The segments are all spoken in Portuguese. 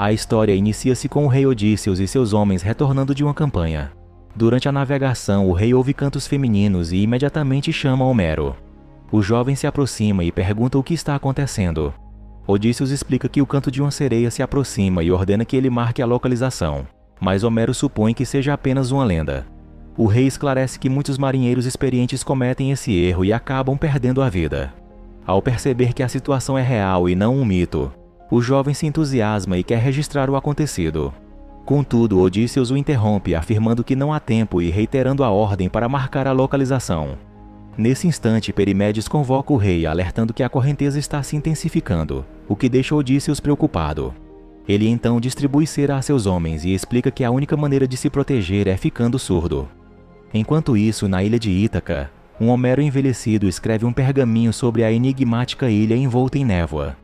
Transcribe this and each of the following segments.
A história inicia-se com o rei Odísseus e seus homens retornando de uma campanha. Durante a navegação, o rei ouve cantos femininos e imediatamente chama Homero. O jovem se aproxima e pergunta o que está acontecendo. Odísseus explica que o canto de uma sereia se aproxima e ordena que ele marque a localização, mas Homero supõe que seja apenas uma lenda. O rei esclarece que muitos marinheiros experientes cometem esse erro e acabam perdendo a vida. Ao perceber que a situação é real e não um mito, o jovem se entusiasma e quer registrar o acontecido. Contudo, Odísseus o interrompe, afirmando que não há tempo e reiterando a ordem para marcar a localização. Nesse instante, Perimédes convoca o rei, alertando que a correnteza está se intensificando, o que deixa Odísseus preocupado. Ele então distribui cera a seus homens e explica que a única maneira de se proteger é ficando surdo. Enquanto isso, na ilha de Ítaca, um Homero envelhecido escreve um pergaminho sobre a enigmática ilha envolta em névoa.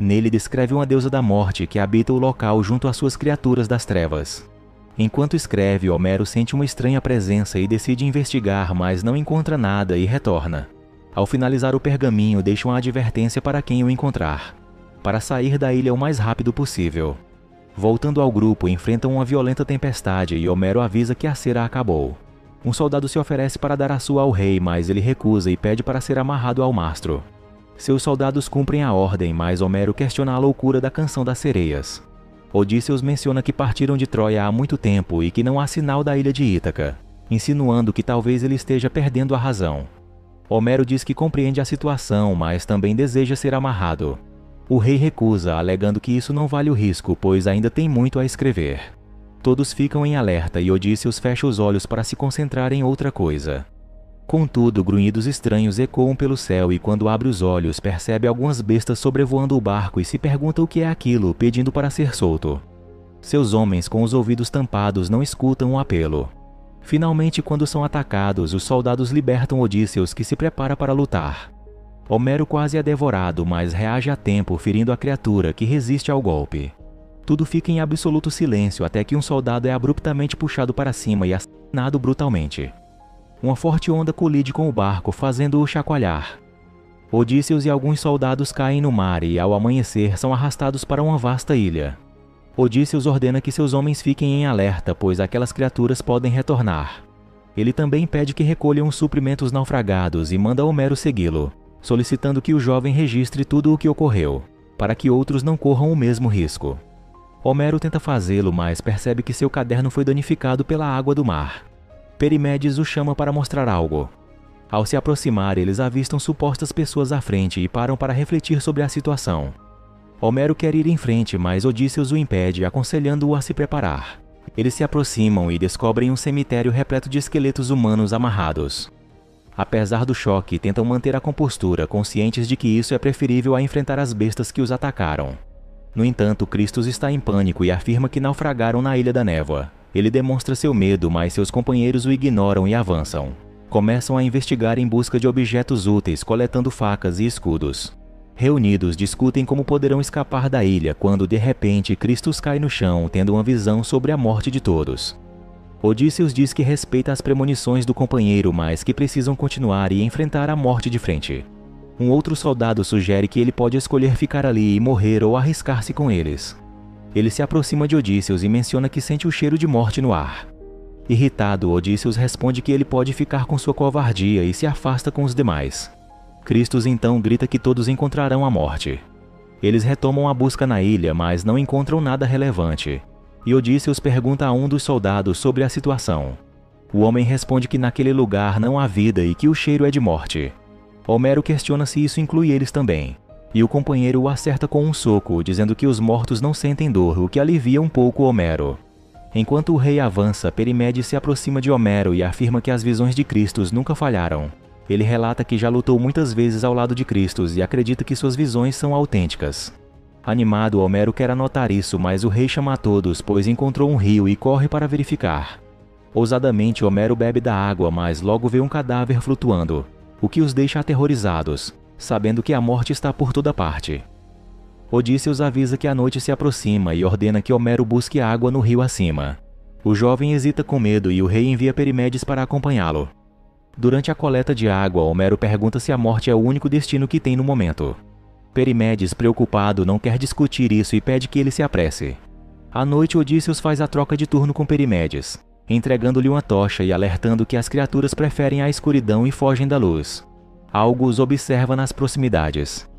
Nele descreve uma deusa da morte que habita o local junto às suas criaturas das trevas. Enquanto escreve, Homero sente uma estranha presença e decide investigar, mas não encontra nada e retorna. Ao finalizar o pergaminho, deixa uma advertência para quem o encontrar, para sair da ilha o mais rápido possível. Voltando ao grupo, enfrentam uma violenta tempestade e Homero avisa que a cera acabou. Um soldado se oferece para dar a sua ao rei, mas ele recusa e pede para ser amarrado ao mastro. Seus soldados cumprem a ordem, mas Homero questiona a loucura da canção das sereias. Odísseus menciona que partiram de Troia há muito tempo e que não há sinal da ilha de Ítaca, insinuando que talvez ele esteja perdendo a razão. Homero diz que compreende a situação, mas também deseja ser amarrado. O rei recusa, alegando que isso não vale o risco, pois ainda tem muito a escrever. Todos ficam em alerta e Odísseus fecha os olhos para se concentrar em outra coisa. Contudo, grunhidos estranhos ecoam pelo céu e quando abre os olhos percebe algumas bestas sobrevoando o barco e se pergunta o que é aquilo, pedindo para ser solto. Seus homens, com os ouvidos tampados, não escutam o apelo. Finalmente, quando são atacados, os soldados libertam Odísseus, que se prepara para lutar. Homero quase é devorado, mas reage a tempo, ferindo a criatura, que resiste ao golpe. Tudo fica em absoluto silêncio até que um soldado é abruptamente puxado para cima e assassinado brutalmente. Uma forte onda colide com o barco, fazendo-o chacoalhar. Odísseus e alguns soldados caem no mar e, ao amanhecer, são arrastados para uma vasta ilha. Odísseus ordena que seus homens fiquem em alerta, pois aquelas criaturas podem retornar. Ele também pede que recolham os suprimentos naufragados e manda Homero segui-lo, solicitando que o jovem registre tudo o que ocorreu, para que outros não corram o mesmo risco. Homero tenta fazê-lo, mas percebe que seu caderno foi danificado pela água do mar. Perimédes o chama para mostrar algo. Ao se aproximar, eles avistam supostas pessoas à frente e param para refletir sobre a situação. Homero quer ir em frente, mas Odísseus o impede, aconselhando-o a se preparar. Eles se aproximam e descobrem um cemitério repleto de esqueletos humanos amarrados. Apesar do choque, tentam manter a compostura, conscientes de que isso é preferível a enfrentar as bestas que os atacaram. No entanto, Cristos está em pânico e afirma que naufragaram na Ilha da Névoa. Ele demonstra seu medo, mas seus companheiros o ignoram e avançam. Começam a investigar em busca de objetos úteis, coletando facas e escudos. Reunidos, discutem como poderão escapar da ilha quando, de repente, Cristos cai no chão, tendo uma visão sobre a morte de todos. Odísseus diz que respeita as premonições do companheiro, mas que precisam continuar e enfrentar a morte de frente. Um outro soldado sugere que ele pode escolher ficar ali e morrer ou arriscar-se com eles. Ele se aproxima de Odísseus e menciona que sente o cheiro de morte no ar. Irritado, Odísseus responde que ele pode ficar com sua covardia e se afasta com os demais. Cristos então grita que todos encontrarão a morte. Eles retomam a busca na ilha, mas não encontram nada relevante. E Odísseus pergunta a um dos soldados sobre a situação. O homem responde que naquele lugar não há vida e que o cheiro é de morte. Homero questiona se isso inclui eles também. E o companheiro o acerta com um soco, dizendo que os mortos não sentem dor, o que alivia um pouco Homero. Enquanto o rei avança, Perimédes se aproxima de Homero e afirma que as visões de Cristos nunca falharam. Ele relata que já lutou muitas vezes ao lado de Cristos e acredita que suas visões são autênticas. Animado, Homero quer anotar isso, mas o rei chama a todos, pois encontrou um rio e corre para verificar. Ousadamente, Homero bebe da água, mas logo vê um cadáver flutuando, o que os deixa aterrorizados, sabendo que a morte está por toda parte. Odísseus avisa que a noite se aproxima e ordena que Homero busque água no rio acima. O jovem hesita com medo e o rei envia Perimédes para acompanhá-lo. Durante a coleta de água, Homero pergunta se a morte é o único destino que tem no momento. Perimédes, preocupado, não quer discutir isso e pede que ele se apresse. À noite, Odysseus faz a troca de turno com Perimedes, entregando-lhe uma tocha e alertando que as criaturas preferem a escuridão e fogem da luz. Algo os observa nas proximidades.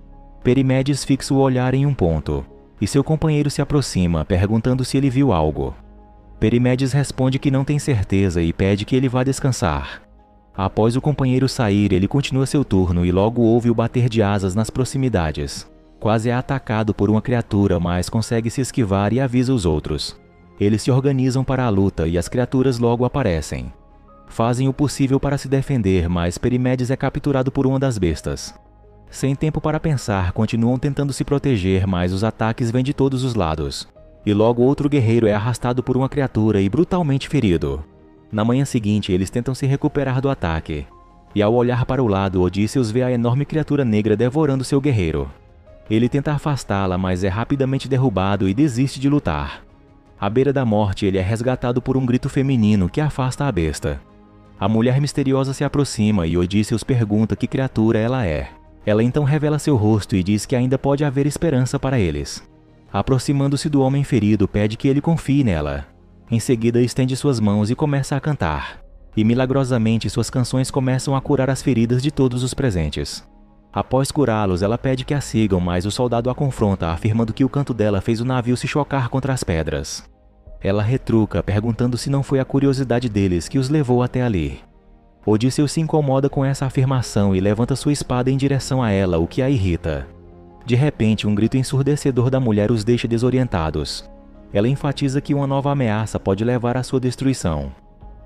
Perimedes fixa o olhar em um ponto, e seu companheiro se aproxima, perguntando se ele viu algo. Perimedes responde que não tem certeza e pede que ele vá descansar. Após o companheiro sair, ele continua seu turno e logo ouve o bater de asas nas proximidades. Quase é atacado por uma criatura, mas consegue se esquivar e avisa os outros. Eles se organizam para a luta e as criaturas logo aparecem. Fazem o possível para se defender, mas Perimedes é capturado por uma das bestas. Sem tempo para pensar, continuam tentando se proteger, mas os ataques vêm de todos os lados. E logo outro guerreiro é arrastado por uma criatura e brutalmente ferido. Na manhã seguinte, eles tentam se recuperar do ataque. E ao olhar para o lado, Odysseus vê a enorme criatura negra devorando seu guerreiro. Ele tenta afastá-la, mas é rapidamente derrubado e desiste de lutar. À beira da morte, ele é resgatado por um grito feminino que afasta a besta. A mulher misteriosa se aproxima e Odysseus pergunta que criatura ela é. Ela então revela seu rosto e diz que ainda pode haver esperança para eles. Aproximando-se do homem ferido, pede que ele confie nela. Em seguida, estende suas mãos e começa a cantar. E milagrosamente, suas canções começam a curar as feridas de todos os presentes. Após curá-los, ela pede que a sigam, mas o soldado a confronta, afirmando que o canto dela fez o navio se chocar contra as pedras. Ela retruca, perguntando se não foi a curiosidade deles que os levou até ali. Odysseus se incomoda com essa afirmação e levanta sua espada em direção a ela, o que a irrita. De repente, um grito ensurdecedor da mulher os deixa desorientados. Ela enfatiza que uma nova ameaça pode levar à sua destruição.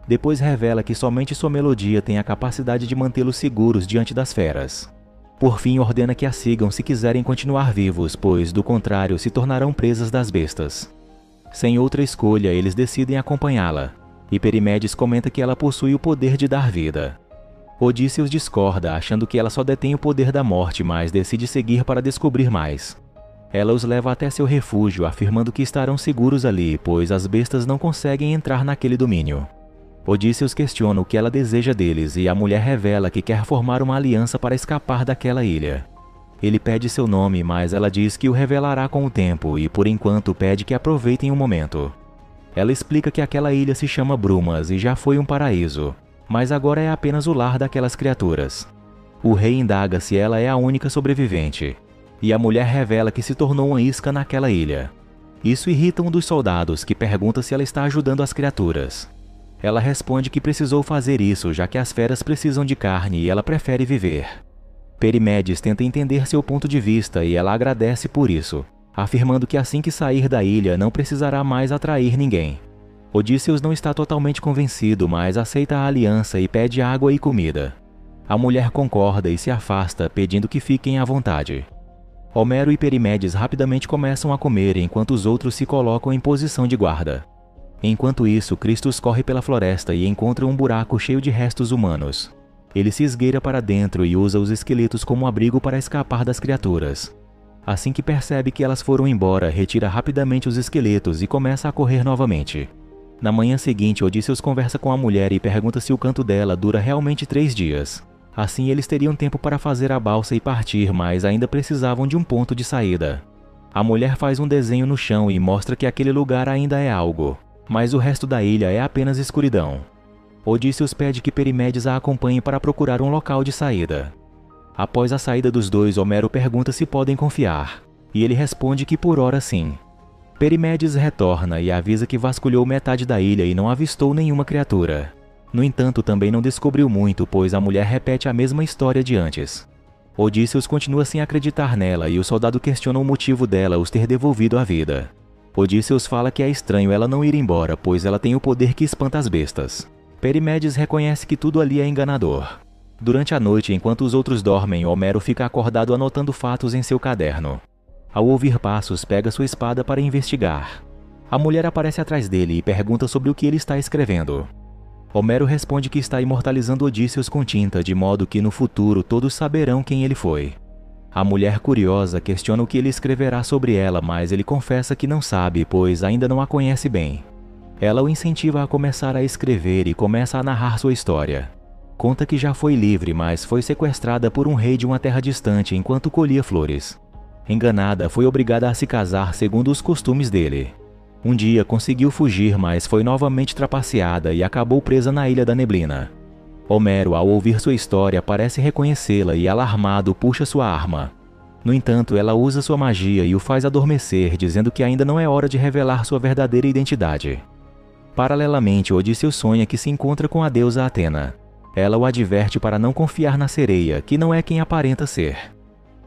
Depois revela que somente sua melodia tem a capacidade de mantê-los seguros diante das feras. Por fim, ordena que a sigam se quiserem continuar vivos, pois, do contrário, se tornarão presas das bestas. Sem outra escolha, eles decidem acompanhá-la, e Perimedes comenta que ela possui o poder de dar vida. Odysseus discorda, achando que ela só detém o poder da morte, mas decide seguir para descobrir mais. Ela os leva até seu refúgio, afirmando que estarão seguros ali, pois as bestas não conseguem entrar naquele domínio. Odysseus questiona o que ela deseja deles e a mulher revela que quer formar uma aliança para escapar daquela ilha. Ele pede seu nome, mas ela diz que o revelará com o tempo e, por enquanto, pede que aproveitem o momento. Ela explica que aquela ilha se chama Brumas e já foi um paraíso, mas agora é apenas o lar daquelas criaturas. O rei indaga se ela é a única sobrevivente, e a mulher revela que se tornou uma isca naquela ilha. Isso irrita um dos soldados, que pergunta se ela está ajudando as criaturas. Ela responde que precisou fazer isso, já que as feras precisam de carne e ela prefere viver. Perimedes tenta entender seu ponto de vista e ela agradece por isso, afirmando que assim que sair da ilha não precisará mais atrair ninguém. Odysseus não está totalmente convencido, mas aceita a aliança e pede água e comida. A mulher concorda e se afasta, pedindo que fiquem à vontade. Homero e Perimedes rapidamente começam a comer enquanto os outros se colocam em posição de guarda. Enquanto isso, Cristos corre pela floresta e encontra um buraco cheio de restos humanos. Ele se esgueira para dentro e usa os esqueletos como abrigo para escapar das criaturas. Assim que percebe que elas foram embora, retira rapidamente os esqueletos e começa a correr novamente. Na manhã seguinte, Odysseus conversa com a mulher e pergunta se o canto dela dura realmente 3 dias. Assim, eles teriam tempo para fazer a balsa e partir, mas ainda precisavam de um ponto de saída. A mulher faz um desenho no chão e mostra que aquele lugar ainda é algo, mas o resto da ilha é apenas escuridão. Odysseus pede que Perimedes a acompanhe para procurar um local de saída. Após a saída dos dois, Homero pergunta se podem confiar, e ele responde que por hora sim. Perimedes retorna e avisa que vasculhou metade da ilha e não avistou nenhuma criatura. No entanto, também não descobriu muito, pois a mulher repete a mesma história de antes. Odysseus continua sem acreditar nela e o soldado questiona o motivo dela os ter devolvido a vida. Odysseus fala que é estranho ela não ir embora, pois ela tem o poder que espanta as bestas. Perimedes reconhece que tudo ali é enganador. Durante a noite, enquanto os outros dormem, Homero fica acordado anotando fatos em seu caderno. Ao ouvir passos, pega sua espada para investigar. A mulher aparece atrás dele e pergunta sobre o que ele está escrevendo. Homero responde que está imortalizando Odysseus com tinta, de modo que no futuro todos saberão quem ele foi. A mulher, curiosa, questiona o que ele escreverá sobre ela, mas ele confessa que não sabe, pois ainda não a conhece bem. Ela o incentiva a começar a escrever e começa a narrar sua história. Conta que já foi livre, mas foi sequestrada por um rei de uma terra distante enquanto colhia flores. Enganada, foi obrigada a se casar segundo os costumes dele. Um dia conseguiu fugir, mas foi novamente trapaceada e acabou presa na Ilha da Neblina. Homero, ao ouvir sua história, parece reconhecê-la e, alarmado, puxa sua arma. No entanto, ela usa sua magia e o faz adormecer, dizendo que ainda não é hora de revelar sua verdadeira identidade. Paralelamente, Odisseu sonha que se encontra com a deusa Atena. Ela o adverte para não confiar na sereia, que não é quem aparenta ser.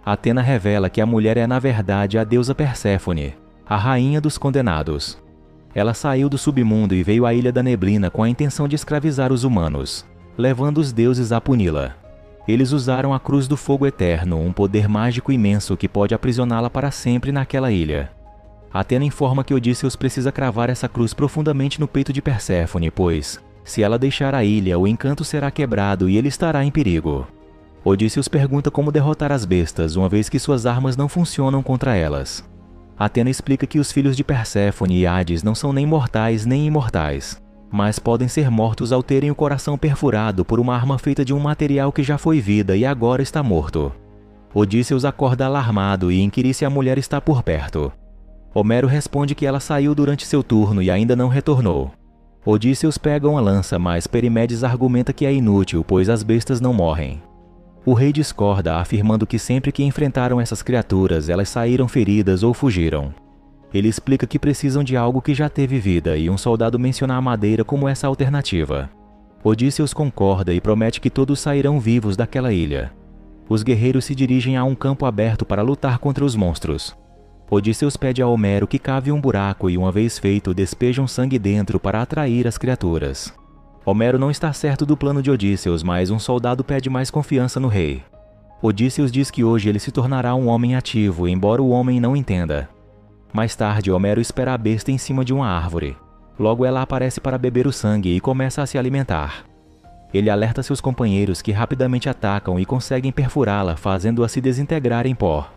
Atena revela que a mulher é na verdade a deusa Perséfone, a rainha dos condenados. Ela saiu do submundo e veio à Ilha da Neblina com a intenção de escravizar os humanos, levando os deuses a puni-la. Eles usaram a Cruz do Fogo Eterno, um poder mágico imenso que pode aprisioná-la para sempre naquela ilha. Atena informa que Odisseus precisa cravar essa cruz profundamente no peito de Perséfone, pois, se ela deixar a ilha, o encanto será quebrado e ele estará em perigo. Odisseus pergunta como derrotar as bestas, uma vez que suas armas não funcionam contra elas. Atena explica que os filhos de Perséfone e Hades não são nem mortais nem imortais, mas podem ser mortos ao terem o coração perfurado por uma arma feita de um material que já foi vida e agora está morto. Odisseus acorda alarmado e inquire se a mulher está por perto. Homero responde que ela saiu durante seu turno e ainda não retornou. Odisseus pega uma lança, mas Perimedes argumenta que é inútil, pois as bestas não morrem. O rei discorda, afirmando que sempre que enfrentaram essas criaturas, elas saíram feridas ou fugiram. Ele explica que precisam de algo que já teve vida, e um soldado menciona a madeira como essa alternativa. Odisseus concorda e promete que todos sairão vivos daquela ilha. Os guerreiros se dirigem a um campo aberto para lutar contra os monstros. Odisseus pede a Homero que cave um buraco e, uma vez feito, despejam sangue dentro para atrair as criaturas. Homero não está certo do plano de Odisseus, mas um soldado pede mais confiança no rei. Odisseus diz que hoje ele se tornará um homem ativo, embora o homem não entenda. Mais tarde, Homero espera a besta em cima de uma árvore. Logo ela aparece para beber o sangue e começa a se alimentar. Ele alerta seus companheiros que rapidamente atacam e conseguem perfurá-la, fazendo-a se desintegrar em pó.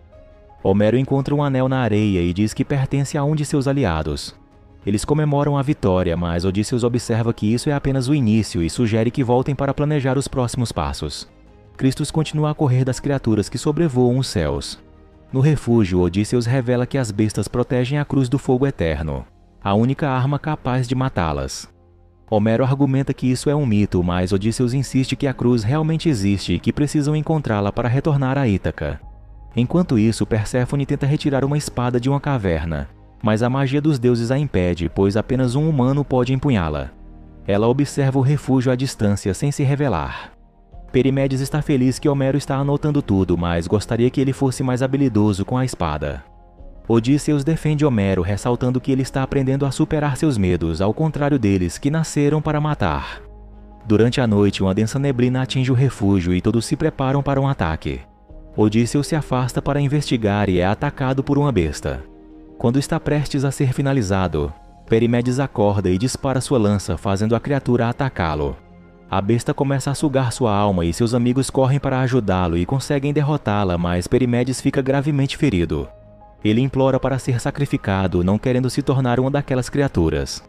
Homero encontra um anel na areia e diz que pertence a um de seus aliados. Eles comemoram a vitória, mas Odisseus observa que isso é apenas o início e sugere que voltem para planejar os próximos passos. Cristos continua a correr das criaturas que sobrevoam os céus. No refúgio, Odisseus revela que as bestas protegem a Cruz do Fogo Eterno, a única arma capaz de matá-las. Homero argumenta que isso é um mito, mas Odisseus insiste que a cruz realmente existe e que precisam encontrá-la para retornar a Ítaca. Enquanto isso, Perséfone tenta retirar uma espada de uma caverna, mas a magia dos deuses a impede, pois apenas um humano pode empunhá-la. Ela observa o refúgio à distância sem se revelar. Perimedes está feliz que Homero está anotando tudo, mas gostaria que ele fosse mais habilidoso com a espada. Odisseus defende Homero, ressaltando que ele está aprendendo a superar seus medos, ao contrário deles, que nasceram para matar. Durante a noite, uma densa neblina atinge o refúgio e todos se preparam para um ataque. Odisseus se afasta para investigar e é atacado por uma besta. Quando está prestes a ser finalizado, Perimedes acorda e dispara sua lança, fazendo a criatura atacá-lo. A besta começa a sugar sua alma e seus amigos correm para ajudá-lo e conseguem derrotá-la, mas Perimedes fica gravemente ferido. Ele implora para ser sacrificado, não querendo se tornar uma daquelas criaturas.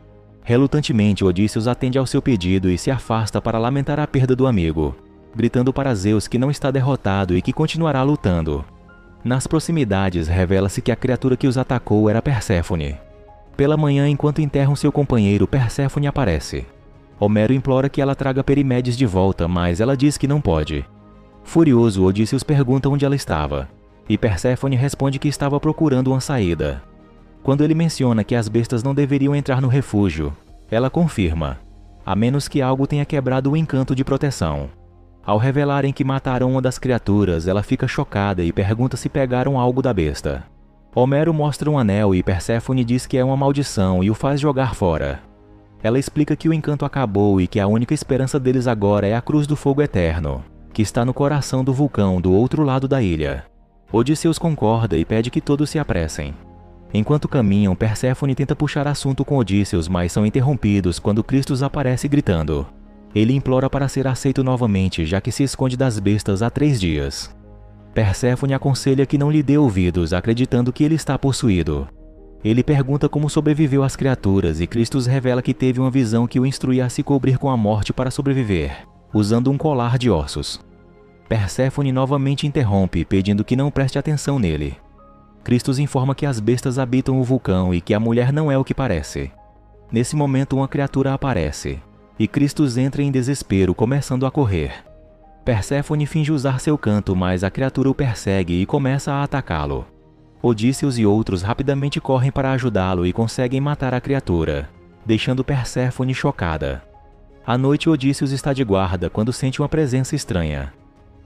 Relutantemente, Odisseus atende ao seu pedido e se afasta para lamentar a perda do amigo, gritando para Zeus que não está derrotado e que continuará lutando. Nas proximidades, revela-se que a criatura que os atacou era Perséfone. Pela manhã, enquanto enterram seu companheiro, Perséfone aparece. Homero implora que ela traga Perimedes de volta, mas ela diz que não pode. Furioso, Odisseus pergunta onde ela estava, e Perséfone responde que estava procurando uma saída. Quando ele menciona que as bestas não deveriam entrar no refúgio, ela confirma, a menos que algo tenha quebrado o encanto de proteção. Ao revelarem que mataram uma das criaturas, ela fica chocada e pergunta se pegaram algo da besta. Homero mostra um anel e Perséfone diz que é uma maldição e o faz jogar fora. Ela explica que o encanto acabou e que a única esperança deles agora é a Cruz do Fogo Eterno, que está no coração do vulcão do outro lado da ilha. Odisseus concorda e pede que todos se apressem. Enquanto caminham, Perséfone tenta puxar assunto com Odisseus, mas são interrompidos quando Cristos aparece gritando. Ele implora para ser aceito novamente, já que se esconde das bestas há 3 dias. Perséfone aconselha que não lhe dê ouvidos, acreditando que ele está possuído. Ele pergunta como sobreviveu às criaturas e Cristos revela que teve uma visão que o instruía a se cobrir com a morte para sobreviver, usando um colar de ossos. Perséfone novamente interrompe, pedindo que não preste atenção nele. Cristos informa que as bestas habitam o vulcão e que a mulher não é o que parece. Nesse momento, uma criatura aparece, e Cristos entra em desespero, começando a correr. Perséfone finge usar seu canto, mas a criatura o persegue e começa a atacá-lo. Odísseus e outros rapidamente correm para ajudá-lo e conseguem matar a criatura, deixando Perséfone chocada. À noite, Odísseus está de guarda quando sente uma presença estranha.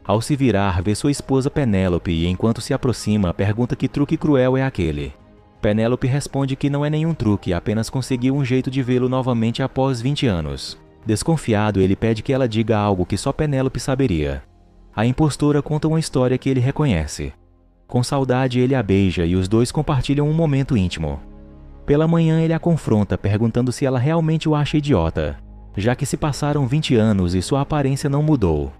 Ao se virar, vê sua esposa Penélope e, enquanto se aproxima, pergunta que truque cruel é aquele. Penélope responde que não é nenhum truque, apenas conseguiu um jeito de vê-lo novamente após 20 anos. Desconfiado, ele pede que ela diga algo que só Penélope saberia. A impostora conta uma história que ele reconhece. Com saudade, ele a beija e os dois compartilham um momento íntimo. Pela manhã, ele a confronta, perguntando se ela realmente o acha idiota, já que se passaram 20 anos e sua aparência não mudou.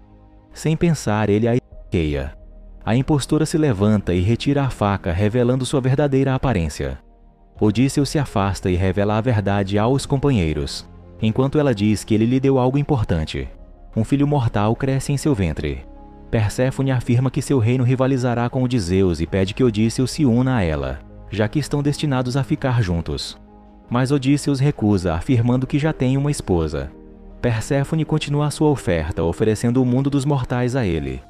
Sem pensar, ele a esfaqueia. A impostora se levanta e retira a faca, revelando sua verdadeira aparência. Odísseus se afasta e revela a verdade aos companheiros, enquanto ela diz que ele lhe deu algo importante. Um filho mortal cresce em seu ventre. Perséfone afirma que seu reino rivalizará com o de Zeus e pede que Odísseus se una a ela, já que estão destinados a ficar juntos. Mas Odísseus recusa, afirmando que já tem uma esposa. Perséfone continua a sua oferta, oferecendo o mundo dos mortais a ele.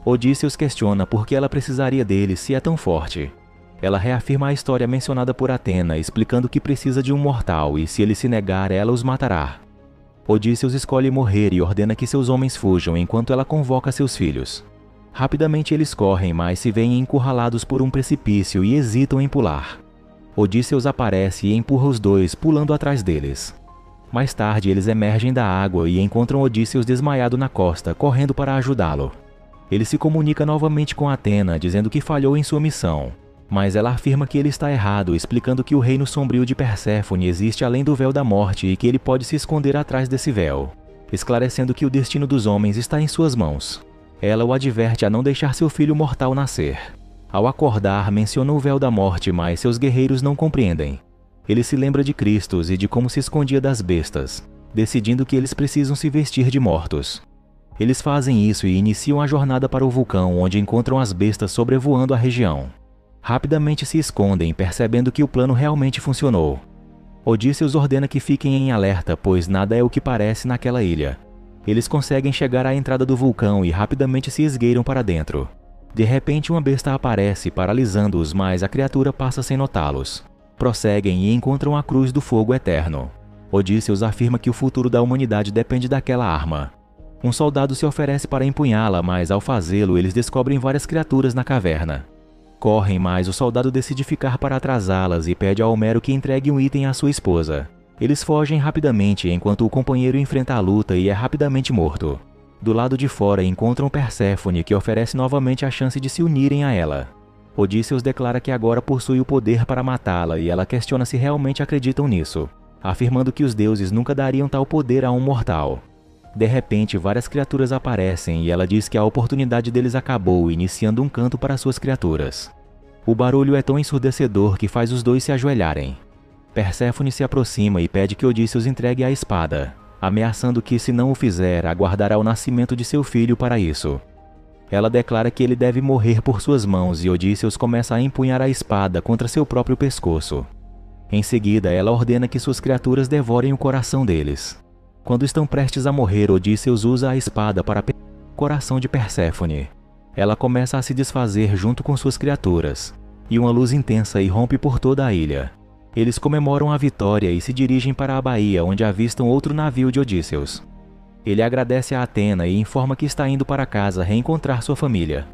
Odísseus questiona por que ela precisaria dele se é tão forte. Ela reafirma a história mencionada por Atena, explicando que precisa de um mortal e se ele se negar, ela os matará. Odísseus escolhe morrer e ordena que seus homens fujam enquanto ela convoca seus filhos. Rapidamente eles correm, mas se veem encurralados por um precipício e hesitam em pular. Odísseus aparece e empurra os dois, pulando atrás deles. Mais tarde, eles emergem da água e encontram Odísseus desmaiado na costa, correndo para ajudá-lo. Ele se comunica novamente com Atena, dizendo que falhou em sua missão, mas ela afirma que ele está errado, explicando que o reino sombrio de Perséfone existe além do véu da morte e que ele pode se esconder atrás desse véu, esclarecendo que o destino dos homens está em suas mãos. Ela o adverte a não deixar seu filho mortal nascer. Ao acordar, menciona o véu da morte, mas seus guerreiros não compreendem. Ele se lembra de Cristos e de como se escondia das bestas, decidindo que eles precisam se vestir de mortos. Eles fazem isso e iniciam a jornada para o vulcão, onde encontram as bestas sobrevoando a região. Rapidamente se escondem, percebendo que o plano realmente funcionou. Odísseus ordena que fiquem em alerta, pois nada é o que parece naquela ilha. Eles conseguem chegar à entrada do vulcão e rapidamente se esgueiram para dentro. De repente, uma besta aparece, paralisando-os, mas a criatura passa sem notá-los. Prosseguem e encontram a Cruz do Fogo Eterno. Odísseus afirma que o futuro da humanidade depende daquela arma. Um soldado se oferece para empunhá-la, mas ao fazê-lo, eles descobrem várias criaturas na caverna. Correm, mas o soldado decide ficar para atrasá-las e pede a Homero que entregue um item à sua esposa. Eles fogem rapidamente enquanto o companheiro enfrenta a luta e é rapidamente morto. Do lado de fora encontram Perséfone, que oferece novamente a chance de se unirem a ela. Odísseus declara que agora possui o poder para matá-la e ela questiona se realmente acreditam nisso, afirmando que os deuses nunca dariam tal poder a um mortal. De repente, várias criaturas aparecem e ela diz que a oportunidade deles acabou, iniciando um canto para suas criaturas. O barulho é tão ensurdecedor que faz os dois se ajoelharem. Perséfone se aproxima e pede que Odísseus entregue a espada, ameaçando que, se não o fizer, aguardará o nascimento de seu filho para isso. Ela declara que ele deve morrer por suas mãos e Odísseus começa a empunhar a espada contra seu próprio pescoço. Em seguida, ela ordena que suas criaturas devorem o coração deles. Quando estão prestes a morrer, Odísseus usa a espada para pegar o coração de Perséfone. Ela começa a se desfazer junto com suas criaturas, e uma luz intensa irrompe por toda a ilha. Eles comemoram a vitória e se dirigem para a baía, onde avistam outro navio de Odísseus. Ele agradece a Atena e informa que está indo para casa reencontrar sua família.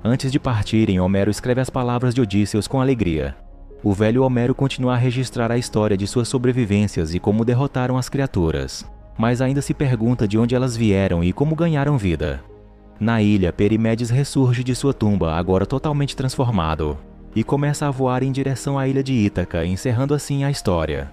Antes de partirem, Homero escreve as palavras de Odísseus com alegria. O velho Homero continua a registrar a história de suas sobrevivências e como derrotaram as criaturas, mas ainda se pergunta de onde elas vieram e como ganharam vida. Na ilha, Perimedes ressurge de sua tumba, agora totalmente transformado, e começa a voar em direção à ilha de Ítaca, encerrando assim a história.